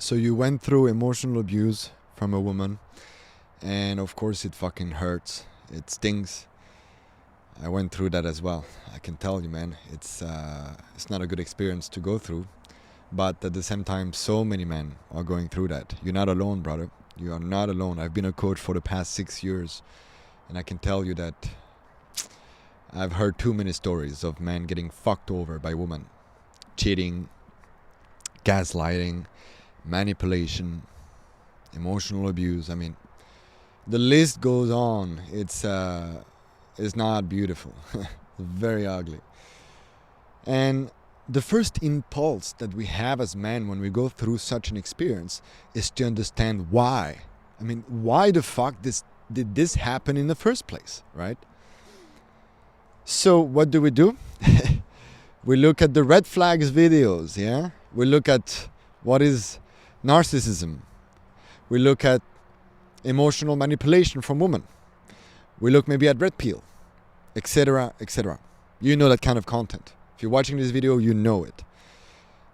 So you went through emotional abuse from a woman, and of course it fucking hurts. It stings. I went through that as well. I can tell you, man, it's not a good experience to go through. But at the same time, so many men are going through that. You're not alone, brother. You are not alone. I've been a coach for the past 6 years, and I can tell you that I've heard too many stories of men getting fucked over by women. Cheating, gaslighting, manipulation, emotional abuse. I mean, the list goes on. It's not beautiful. Very ugly. And the first impulse that we have as men when we go through such an experience is to understand why. I mean, why the fuck did this happen in the first place, right? So what do? We look at the red flags videos, yeah? We look at what is narcissism. We look at emotional manipulation from women. We look maybe at red pill, etc., etc. You know that kind of content. If you're watching this video, you know it.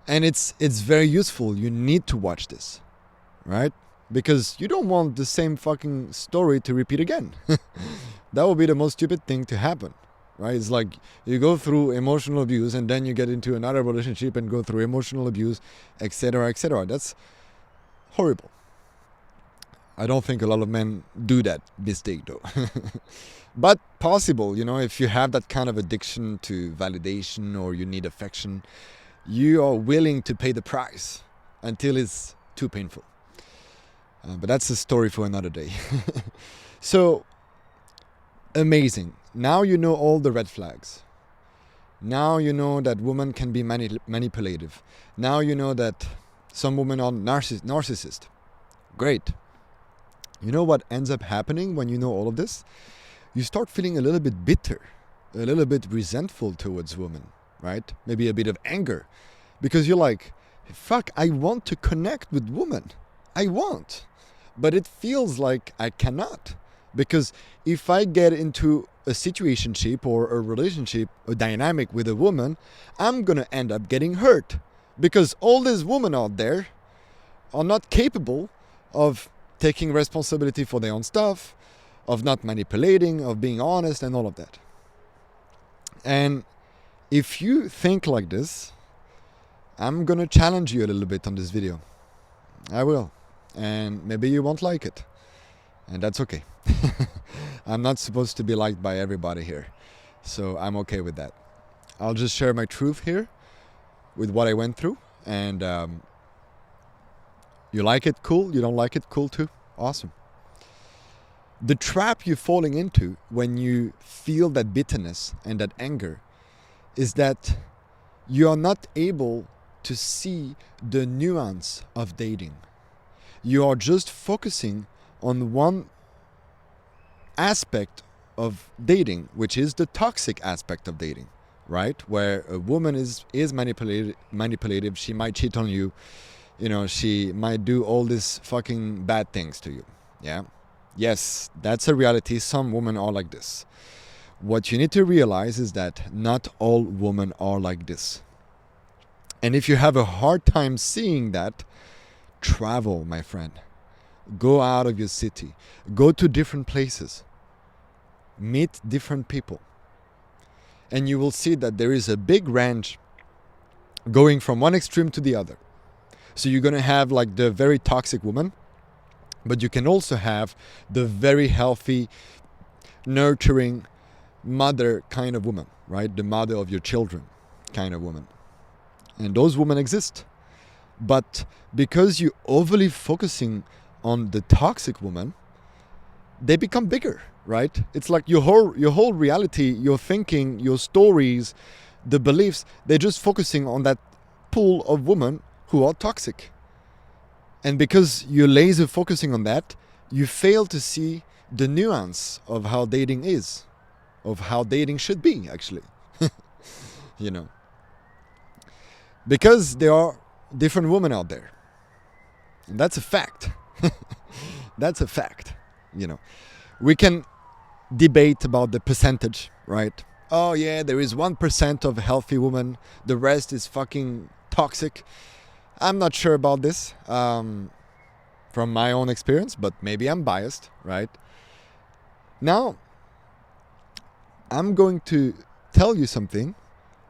And it's very useful. You need to watch this, right? Because you don't want the same fucking story to repeat again. That would be the most stupid thing to happen, right? It's like you go through emotional abuse and then you get into another relationship and go through emotional abuse, etc., etc. That's horrible. I don't think a lot of men do that mistake though. But possible, if you have that kind of addiction to validation or you need affection, you are willing to pay the price until it's too painful. But that's a story for another day. So, amazing. Now you know all the red flags. Now you know that women can be manipulative. Now you know that some women are narcissist. Great. You know what ends up happening when you know all of this? You start feeling a little bit bitter, a little bit resentful towards women, right? Maybe a bit of anger. Because you're like, fuck, I want to connect with women. I want. But it feels like I cannot. Because if I get into a situationship or a relationship, a dynamic with a woman, I'm going to end up getting hurt. Because all these women out there are not capable of taking responsibility for their own stuff, of not manipulating, of being honest, and all of that. And if you think like this, I'm going to challenge you a little bit on this video. I will. And maybe you won't like it. And that's okay. I'm not supposed to be liked by everybody here. So I'm okay with that. I'll just share my truth here with what I went through. And you like it? Cool. You don't like it? Cool too. Awesome. The trap you're falling into when you feel that bitterness and that anger is that you are not able to see the nuance of dating. You are just focusing on one aspect of dating, which is the toxic aspect of dating, right? Where a woman is manipulative, she might cheat on you, she might do all these fucking bad things to you, yeah? Yes, that's a reality. Some women are like this. What you need to realize is that not all women are like this. And if you have a hard time seeing that, travel, my friend. Go out of your city. Go to different places. Meet different people. And you will see that there is a big range going from one extreme to the other. So you're going to have like the very toxic woman, but you can also have the very healthy, nurturing mother kind of woman, right? The mother of your children kind of woman. And those women exist. But because you're overly focusing on the toxic woman, they become bigger, right? It's like your whole reality, your thinking, your stories, the beliefs, they're just focusing on that pool of women who are toxic. And because you're laser focusing on that, you fail to see the nuance of how dating is, of how dating should be, actually. Because there are different women out there. And that's a fact. That's a fact. We can debate about the percentage, right? Oh yeah, there is 1% of healthy women. The rest is fucking toxic. I'm not sure about this from my own experience, but maybe I'm biased, right? Now, I'm going to tell you something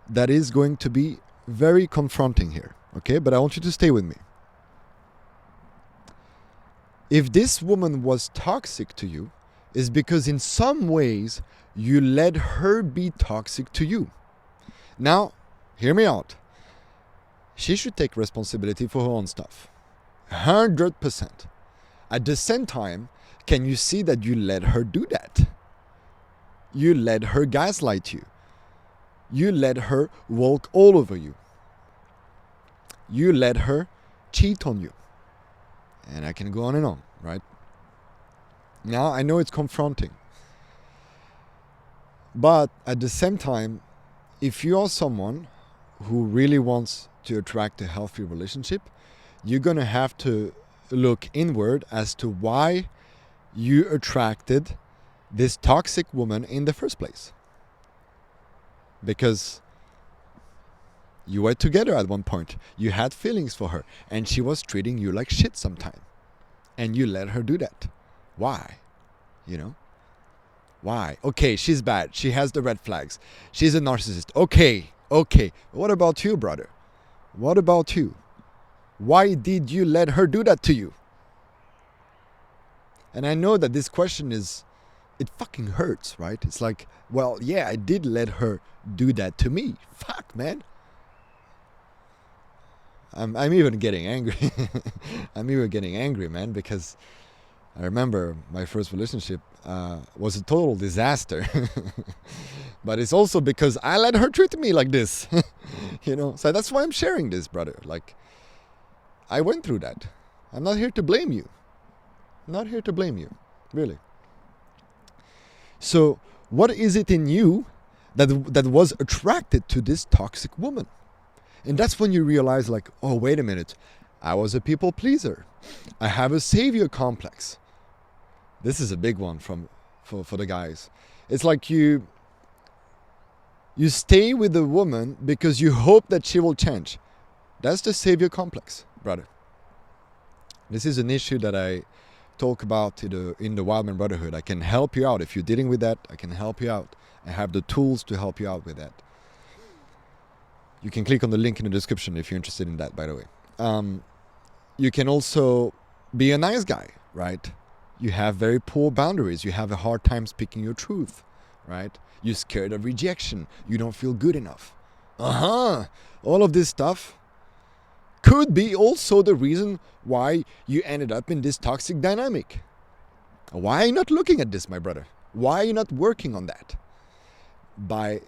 that is going to be very confronting here, okay? But I want you to stay with me. If this woman was toxic to you, is because in some ways you let her be toxic to you. Now, hear me out. She should take responsibility for her own stuff. 100%. At the same time, can you see that you let her do that? You let her gaslight you. You let her walk all over you. You let her cheat on you. And I can go on and on, right? Now, I know it's confronting. But at the same time, if you are someone who really wants to attract a healthy relationship, you're going to have to look inward as to why you attracted this toxic woman in the first place. Because you were together at one point. You had feelings for her. And she was treating you like shit sometime. And you let her do that. Why? You know? Why? Okay, she's bad. She has the red flags. She's a narcissist. Okay. What about you, brother? What about you? Why did you let her do that to you? And I know that this question it fucking hurts, right? It's like, well, yeah, I did let her do that to me. Fuck, man. I'm even getting angry. I'm even getting angry, man, because I remember my first relationship was a total disaster. But it's also because I let her treat me like this. You know, so that's why I'm sharing this, brother. Like, I went through that. I'm not here to blame you. I'm not here to blame you, really. So, what is it in you that was attracted to this toxic woman? And that's when you realize, like, oh, wait a minute. I was a people pleaser. I have a savior complex. This is a big one for the guys. It's like you stay with the woman because you hope that she will change. That's the savior complex, brother. This is an issue that I talk about in the Wildman Brotherhood. I can help you out. If you're dealing with that, I can help you out. I have the tools to help you out with that. You can click on the link in the description if you're interested in that, by the way. You can also be a nice guy, right? You have very poor boundaries. You have a hard time speaking your truth, right? You're scared of rejection. You don't feel good enough. All of this stuff could be also the reason why you ended up in this toxic dynamic. Why are you not looking at this, my brother? Why are you not working on that? By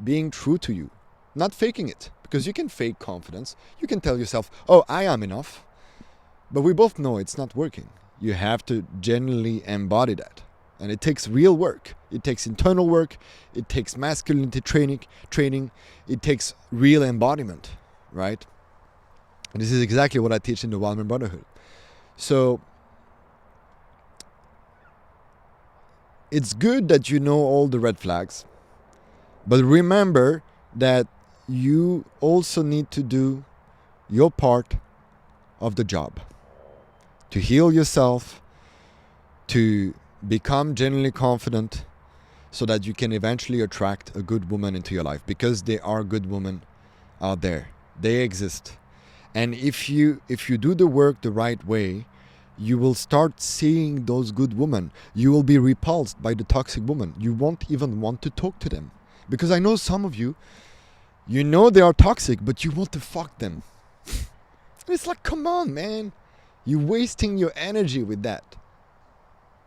being true to you. Not faking it, because you can fake confidence. You can tell yourself, oh, I am enough. But we both know it's not working. You have to genuinely embody that. And it takes real work. It takes internal work. It takes masculinity training. It takes real embodiment, right? And this is exactly what I teach in the Wildman Brotherhood. So, it's good that you know all the red flags. But remember that you also need to do your part of the job. To heal yourself, to become genuinely confident, so that you can eventually attract a good woman into your life. Because there are good women out there. They exist. And if you do the work the right way, you will start seeing those good women. You will be repulsed by the toxic woman. You won't even want to talk to them. Because I know some of you, you know they are toxic, but you want to fuck them. It's like, come on, man. You're wasting your energy with that.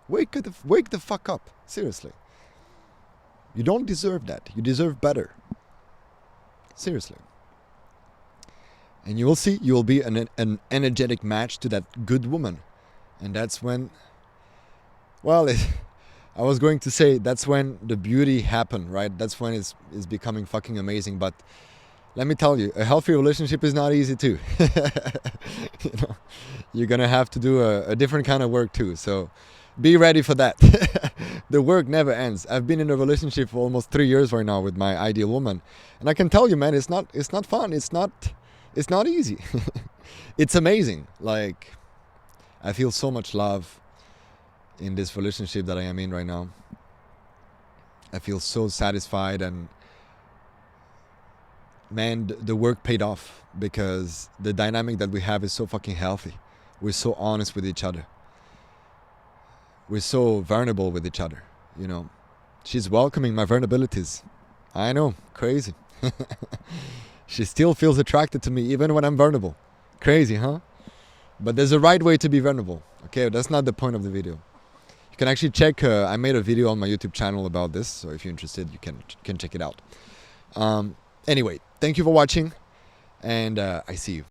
Wake the fuck up. Seriously. You don't deserve that. You deserve better. Seriously. And you will see, you will be an energetic match to that good woman. And that's when, well, I was going to say that's when the beauty happened, right? That's when it's becoming fucking amazing. But let me tell you, a healthy relationship is not easy too. You know, you're gonna have to do a different kind of work too. So be ready for that. The work never ends. I've been in a relationship for almost 3 years right now with my ideal woman, and I can tell you, man, it's not fun. It's not easy. It's amazing. Like, I feel so much love in this relationship that I am in right now. I feel so satisfied, and man, the work paid off because the dynamic that we have is so fucking healthy. We're so honest with each other. We're so vulnerable with each other, you know. She's welcoming my vulnerabilities. I know, crazy. She still feels attracted to me even when I'm vulnerable. Crazy, huh? But there's a right way to be vulnerable. Okay, that's not the point of the video. You can actually check, I made a video on my YouTube channel about this, so if you're interested, you can check it out. Anyway, thank you for watching, and I see you.